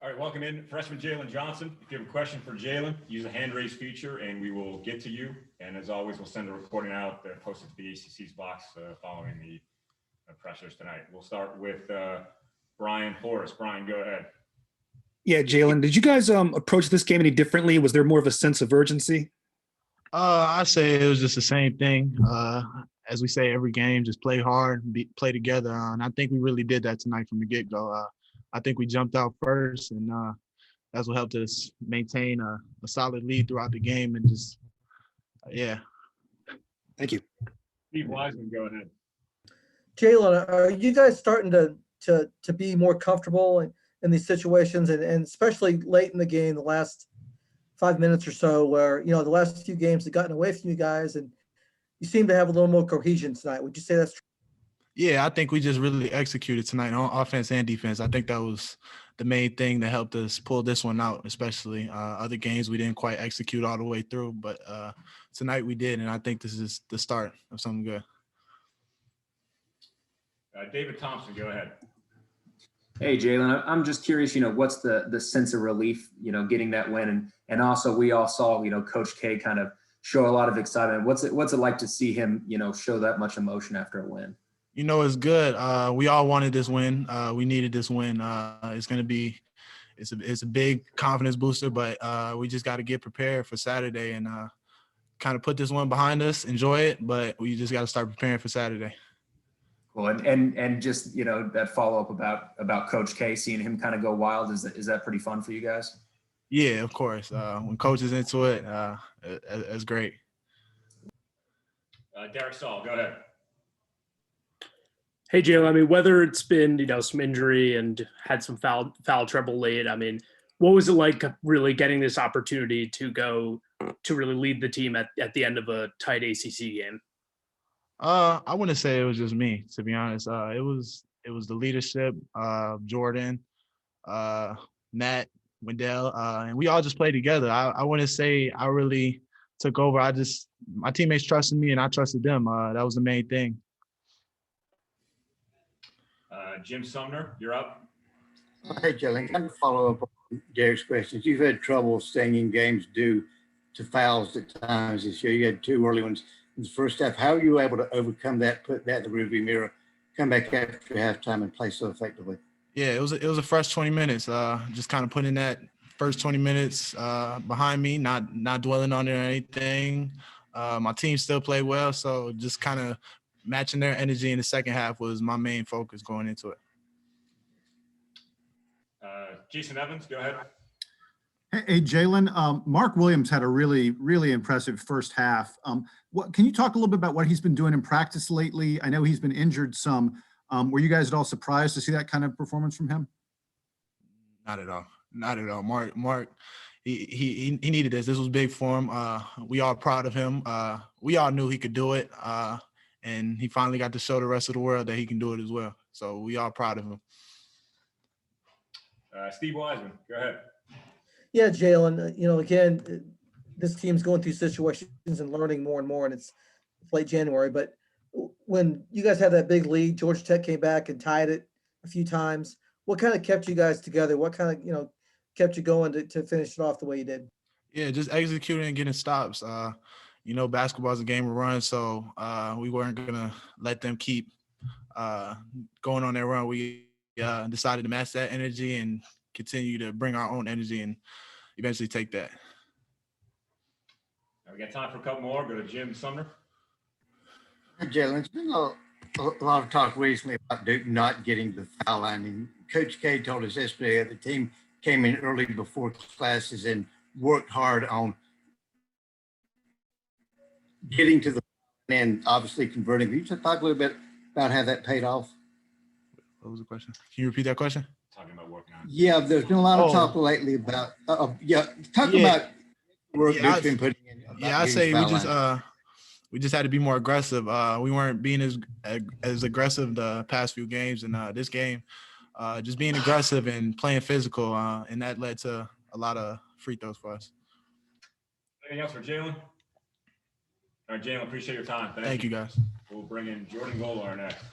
All right, welcome in freshman Jalen Johnson. If you have a question for Jalen, use the hand raise feature and we will get to you. And as always, we'll send a recording out posted to the ACC's box following the pressers tonight. We'll start with Brian Horace. Brian, go ahead. Yeah, Jalen, did you guys approach this game any differently? Was there more of a sense of urgency? I say it was just the same thing. As we say every game, just play hard, play together. And I think we really did that tonight from the get-go. I think we jumped out first, and that's what helped us maintain a solid lead throughout the game. And just, yeah. Thank you. Steve Wiseman, go ahead. Jalen, are you guys starting to be more comfortable in these situations, and especially late in the game, the last 5 minutes or so, where the last few games have gotten away from you guys, and you seem to have a little more cohesion tonight? Would you say that's true? Yeah, I think we just really executed tonight on offense and defense. I think that was the main thing that helped us pull this one out, especially other games we didn't quite execute all the way through, but tonight we did, and I think this is the start of something good. David Thompson, go ahead. Hey, Jalen, I'm just curious, what's the sense of relief, getting that win? And also we all saw, Coach K kind of show a lot of excitement. What's it like to see him, show that much emotion after a win? It's good. We all wanted this win. We needed this win. It's a big confidence booster, but we just got to get prepared for Saturday and kind of put this one behind us, enjoy it, but we just got to start preparing for Saturday. Cool. And just, that follow-up about Coach K, seeing him kind of go wild, is that pretty fun for you guys? Yeah, of course. When Coach is into it, it's great. Derek Saul, go ahead. Hey, Jalen, whether it's been, some injury and had some foul trouble late, what was it like really getting this opportunity to really lead the team at the end of a tight ACC game? I wouldn't say it was just me, to be honest. It was the leadership, Jordan, Matt, Wendell, and we all just played together. I wouldn't say I really took over. My teammates trusted me and I trusted them. That was the main thing. Jim Sumner, you're up. Hey, Jalen, kind of follow up on Derek's questions. You've had trouble staying in games due to fouls at times this year. You had 2 early ones in the first half. How are you able to overcome that, put that in the rearview mirror, come back after halftime and play so effectively? Yeah, it was a fresh 20 minutes. Just kind of putting that first 20 minutes behind me, not dwelling on it or anything. My team still played well, so just kind of matching their energy in the second half was my main focus going into it. Jason Evans, go ahead. Hey, Jalen, Mark Williams had a really, really impressive first half. Can you talk a little bit about what he's been doing in practice lately? I know he's been injured some. Were you guys at all surprised to see that kind of performance from him? Not at all. Not at all. Mark, he needed this. This was big for him. We all proud of him. We all knew he could do it. And he finally got to show the rest of the world that he can do it as well. So we all proud of him. Steve Wiseman, go ahead. Yeah, Jalen, again, this team's going through situations and learning more and more, and it's late January. But when you guys had that big lead, Georgia Tech came back and tied it a few times. What kind of kept you guys together? What kind of, kept you going to finish it off the way you did? Yeah, just executing and getting stops. Basketball is a game of runs, so we weren't going to let them keep going on their run. We decided to match that energy and continue to bring our own energy and eventually take that. We got time for a couple more. Go to Jim Sumner. Jalen, there's been a lot of talk recently about Duke not getting the foul line. And Coach K told us yesterday that the team came in early before classes and worked hard on getting to the and obviously converting. Can you just talk a little bit about how that paid off? What was the question? Can you repeat that question? Talking about working on it. Yeah, there's been a lot of talk lately about about work Duke's been putting in. Yeah, I say we just had to be more aggressive. We weren't being as aggressive the past few games, and this game, just being aggressive and playing physical, and that led to a lot of free throws for us. Anything else for Jalen? All right, Jalen, appreciate your time. Thank you, guys. We'll bring in Jordan Goldwire next.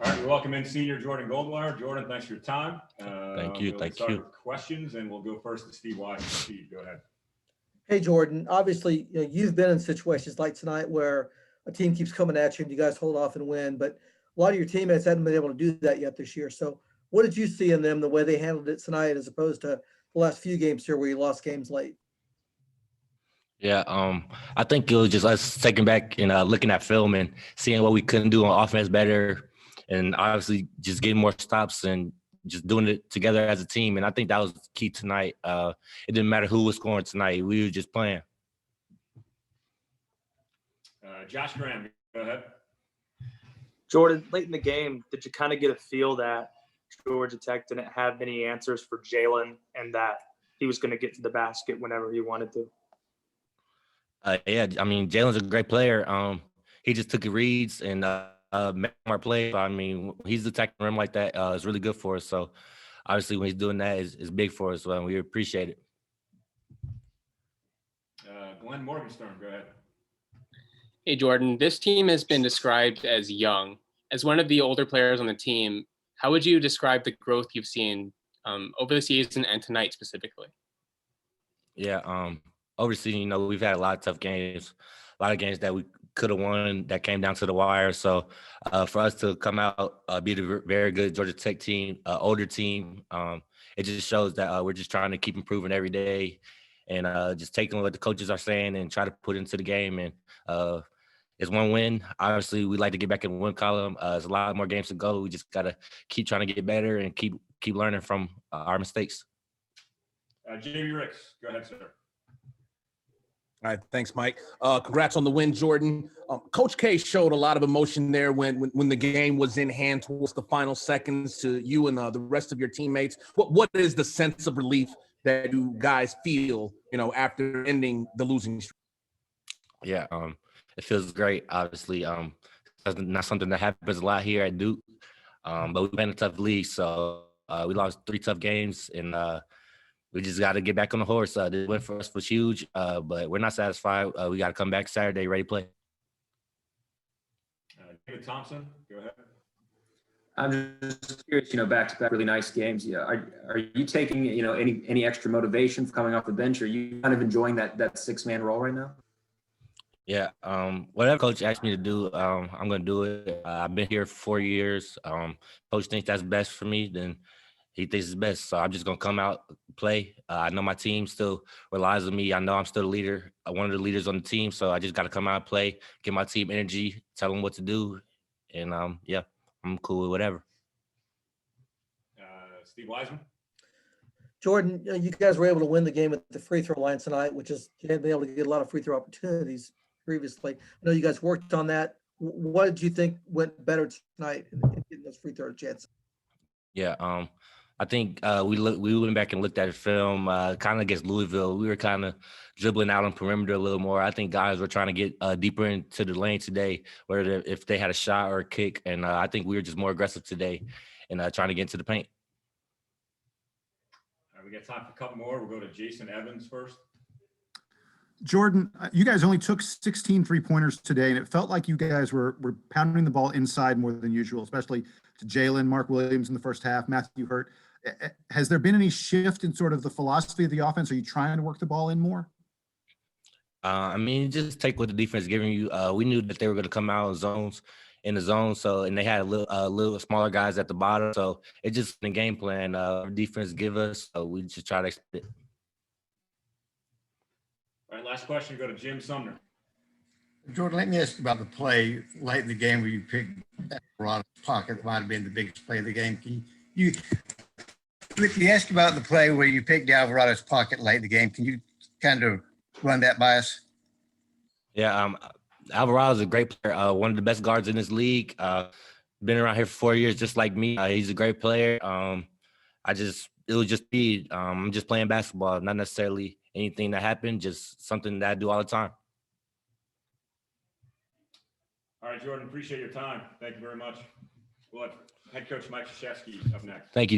All right, we welcome in senior Jordan Goldwire. Jordan, thanks for your time. Thank you. We'll start with questions, and we'll go first to Steve Wiseman. Steve, go ahead. Hey, Jordan, obviously, you've been in situations like tonight where a team keeps coming at you and you guys hold off and win, but a lot of your teammates haven't been able to do that yet this year. So what did you see in them, the way they handled it tonight, as opposed to the last few games here where you lost games late? Yeah, I think it was just us taking back and looking at film and seeing what we couldn't do on offense better, and obviously just getting more stops and just doing it together as a team. And I think that was key tonight. It didn't matter who was scoring tonight; we were just playing. Josh Graham, go ahead. Jordan, late in the game, did you kind of get a feel that Georgia Tech didn't have any answers for Jalen and that he was going to get to the basket whenever he wanted to? Yeah, I mean, Jalen's a great player. He just took the reads and made more plays. I mean, he's attacking the rim like that. It's really good for us. So, obviously, when he's doing that, is big for us. And we appreciate it. Glenn Morgenstern, go ahead. Hey, Jordan, this team has been described as young. As one of the older players on the team, how would you describe the growth you've seen over the season and tonight specifically? Yeah, over the season, we've had a lot of tough games, a lot of games that we could have won that came down to the wire. So for us to come out, beat a very good Georgia Tech team, older team, it just shows that we're just trying to keep improving every day and just taking what the coaches are saying and try to put it into the game. And it's one win. Obviously, we like to get back in the win column. There's a lot more games to go. We just got to keep trying to get better and keep learning from our mistakes. Jamie Ricks, go ahead, sir. All right, thanks, Mike. Congrats on the win, Jordan. Coach K showed a lot of emotion there when the game was in hand towards the final seconds to you and the rest of your teammates. What is the sense of relief that you guys feel, after ending the losing streak? Yeah, it feels great. Obviously, that's not something that happens a lot here at Duke, but we've been in a tough league, so we lost 3 tough games, and we just got to get back on the horse. The win for us was huge, but we're not satisfied. We got to come back Saturday, ready to play. David Thompson, go ahead. I'm just curious, back-to-back really nice games. Yeah, are you taking, any extra motivation for coming off the bench? Are you kind of enjoying that 6-man role right now? Yeah, whatever coach asked me to do, I'm going to do it. I've been here for 4 years. Coach thinks that's best for me, then he thinks it's best. So I'm just going to come out, play. I know my team still relies on me. I know I'm still the leader, one of the leaders on the team. So I just got to come out and play, give my team energy, tell them what to do. And, yeah, I'm cool with whatever. Steve Wiseman. Jordan, you guys were able to win the game at the free throw line tonight, which is you haven't been able to get a lot of free throw opportunities previously. I know you guys worked on that. What did you think went better tonight in getting those free throw chances? Yeah, I think we went back and looked at the film kind of against Louisville. We were kind of dribbling out on perimeter a little more. I think guys were trying to get deeper into the lane today, whether if they had a shot or a kick. And I think we were just more aggressive today and trying to get into the paint. All right, we got time for a couple more. We'll go to Jason Evans first. Jordan, you guys only took 16 3-pointers today, and it felt like you guys were pounding the ball inside more than usual, especially to Jalen, Mark Williams in the first half, Matthew Hurt. Has there been any shift in sort of the philosophy of the offense? Are you trying to work the ball in more? I mean, just take what the defense is giving you. We knew that they were going to come out in the zone, so and they had a little smaller guys at the bottom. So it just the game plan our defense give us. So we just try to expect it. All right, last question. Go to Jim Sumner. Jordan, let me ask you about the play late in the game where you picked Alvarado's pocket. Might have been the biggest play of the game. Can you ask about the play where you picked Alvarado's pocket late in the game? Can you kind of run that by us? Yeah, Alvarado's a great player. One of the best guards in this league. Been around here for 4 years, just like me. He's a great player. It was just me. I'm just playing basketball, not necessarily anything that happened, just something that I do all the time. All right, Jordan, appreciate your time. Thank you very much. We'll have head coach Mike Krzyzewski up next. Thank you.